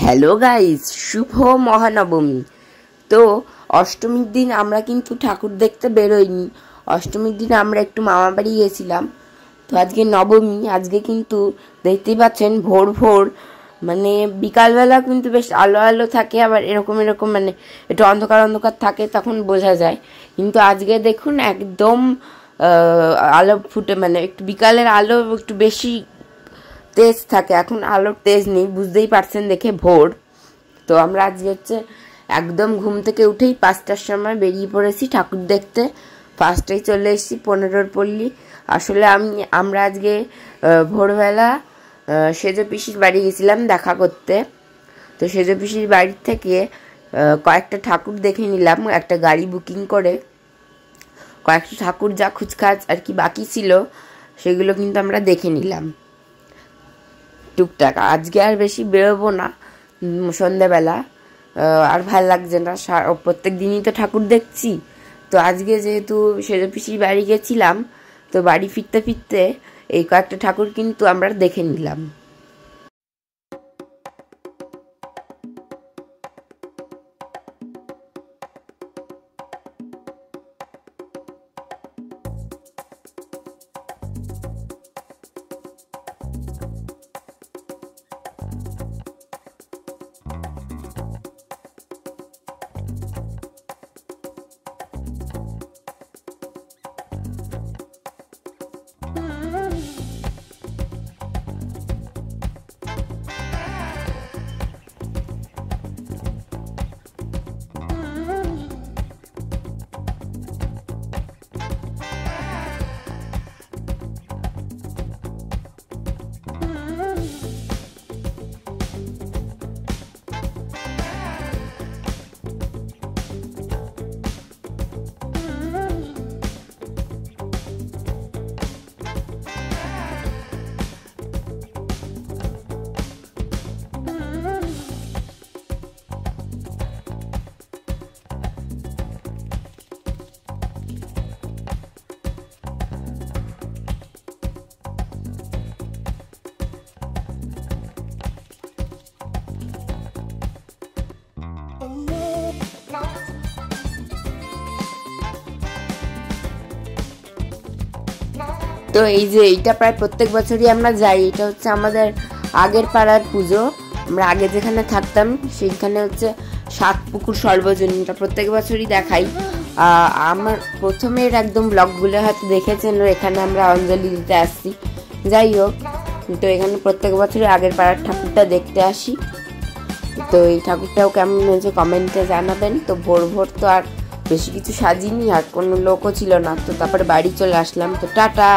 Hello guys, শুভ মহানবমী। তো অষ্টমীর দিন আমরা কিন্তু ঠাকুর দেখতে বেরোইনি। অষ্টমীর দিন আমরা একটু মামা বাড়ি গেছিলাম। তো আজকে নবমী, আজকে কিন্তু দেখতেই পাচ্ছেন ভোর ভোর মানে বিকালবেলা কিন্তু বেশ আলো আলো থাকে, আবার এরকম এরকম মানে একটু অন্ধকার অন্ধকার থাকে, তখন বোঝা যায়। কিন্তু আজকে দেখুন একদম আলো ফুটে, মানে একটু বিকালের আলো একটু বেশি তেজ থাকে। এখন আলোর তেজ নেই, বুঝতেই পারছেন দেখে ভোর। তো আমরা আজকে একদম ঘুম থেকে উঠেই 5টার সময় বেরিয়ে পড়েছি ঠাকুর দেখতে। ফার্স্টেই চলে এসেছি 15 পল্লী। আসলে আমরা আজকে ভোরবেলা সেজ পিসির বাড়ি গেছিলাম দেখা করতে। তো সেজ পিসির বাড়ি থেকে কয়েকটা ঠাকুর দেখে নিলাম একটা গাড়ি বুকিং করে। কয়েকটা ঠাকুর যা খুচখাচ আর কি বাকি ছিল সেগুলো কিন্তু আমরা দেখে নিলাম টুকটাক। আজকে আর বেশি বেরোবো না সন্ধ্যাবেলা, আর ভাল লাগছে না, প্রত্যেক দিনই তো ঠাকুর দেখছি। তো আজকে যেহেতু সেজ পিসির বাড়ি গেছিলাম, তো বাড়ি ফিরতে ফিরতে এই কয়েকটা ঠাকুর কিন্তু আমরা দেখে নিলাম। তো এই যে এইটা প্রায় প্রত্যেক বছরই আমরা যাই। এটা আমাদের আগের পাড়ার পুজো। আমরা আগে যেখানে থাকতাম সেইখানে 7 পুকুর সর্বজনীন, এটা প্রত্যেক বছরই দেখাই। আমার প্রথমের একদম ব্লগগুলো হয়তো দেখেছেন, এখানে আমরা অঞ্জলি দিতে আসছি। যাই হোক, তো এখানে প্রত্যেক বছরই আগের পাড়ার ঠাকুরটা দেখতে আসি। তো এই ঠাকুরটাও কেমন হয়েছে কমেন্টে জানাবেন। তো ভোর ভোর তো আর বেশি কিছু সাজিনি, আর কোনো লোকও ছিল না। তো তারপরে বাড়ি চলে আসলাম। তো টাটা।